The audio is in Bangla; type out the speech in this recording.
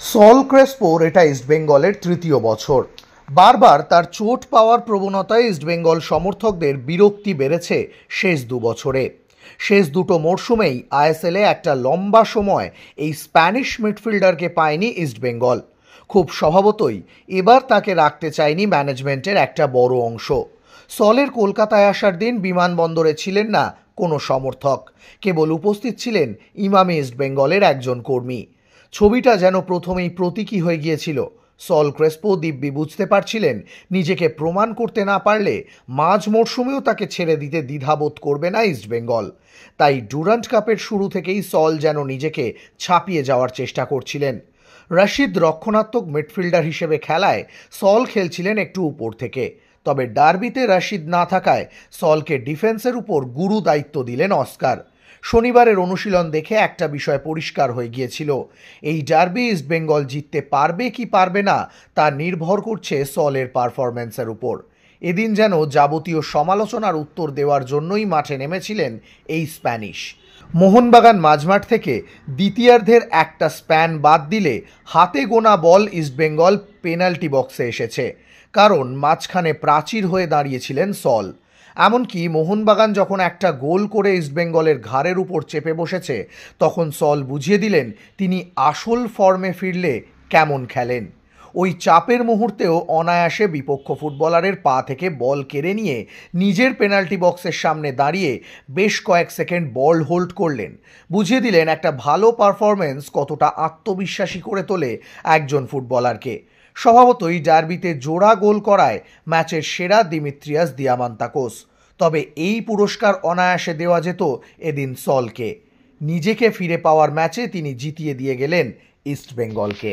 সল ক্রেসপোর এটা ইস্টবেঙ্গলের তৃতীয় বছর। বারবার তার চোট পাওয়ার প্রবণতায় ইস্টবেঙ্গল সমর্থকদের বিরক্তি বেড়েছে শেষ দুবছরে। শেষ দুটো মরশুমেই আইএসএলে একটা লম্বা সময় এই স্প্যানিশ মিডফিল্ডারকে পায়নি ইস্টবেঙ্গল। খুব স্বভাবতই এবার তাকে রাখতে চায়নি ম্যানেজমেন্টের একটা বড় অংশ। সলের কলকাতায় আসার দিন বিমানবন্দরে ছিলেন না কোনো সমর্থক, কেবল উপস্থিত ছিলেন ইমামি ইস্টবেঙ্গলের একজন কর্মী। ছবিটা যেন প্রথমেই প্রতীকী হয়ে গিয়েছিল। সল ক্রেসপো দিব্যি বুঝতে পারছিলেন নিজেকে প্রমাণ করতে না পারলে মাঝ মরশুমেও তাকে ছেড়ে দিতে দ্বিধাবোধ করবে না ইস্টবেঙ্গল। তাই ডুরান্ট কাপের শুরু থেকেই সল যেন নিজেকে ছাপিয়ে যাওয়ার চেষ্টা করছিলেন। রশিদ রক্ষণাত্মক মিডফিল্ডার হিসেবে খেলায় সল খেলছিলেন একটু উপর থেকে, তবে ডার্বিতে রশিদ না থাকায় সলকে ডিফেন্সের উপর গুরু দায়িত্ব দিলেন অস্কার। শনিবারের অনুশীলন দেখে একটা বিষয় পরিষ্কার হয়ে গিয়েছিল, এই ডার্বি ইস্টবেঙ্গল জিততে পারবে কি পারবে না তা নির্ভর করছে সলের পারফরম্যান্সের উপর। এদিন যেন যাবতীয় সমালোচনার উত্তর দেওয়ার জন্যই মাঠে নেমেছিলেন এই স্প্যানিশ। মোহনবাগান মাঝমাঠ থেকে দ্বিতীয়ার্ধের একটা স্প্যান বাদ দিলে হাতে গোনা বল ইস্টবেঙ্গল পেনাল্টি বক্সে এসেছে, কারণ মাঝখানে প্রাচীর হয়ে দাঁড়িয়েছিলেন সল। এমনকি মোহনবাগান যখন একটা গোল করে ইস্টবেঙ্গলের ঘাড়ের উপর চেপে বসেছে, তখন সল বুঝিয়ে দিলেন তিনি আসল ফর্মে ফিরলে কেমন খেলেন। ওই চাপের মুহূর্তেও অনায়াসে বিপক্ষ ফুটবলারের পা থেকে বল কেড়ে নিয়ে নিজের পেনাল্টি বক্সের সামনে দাঁড়িয়ে বেশ কয়েক সেকেন্ড বল হোল্ড করলেন। বুঝিয়ে দিলেন একটা ভালো পারফরমেন্স কতটা আত্মবিশ্বাসী করে তোলে একজন ফুটবলারকে। স্বভাবতই ডার্বিতে জোড়া গোল করায় ম্যাচের সেরা দিমিত্রিয়াস দিয়ামান্তাকোস, তবে এই পুরস্কার অনায়াসে দেওয়া যেত এদিন সলকে। নিজেকে ফিরে পাওয়ার ম্যাচে তিনি জিতিয়ে দিয়ে গেলেন ইস্টবেঙ্গলকে।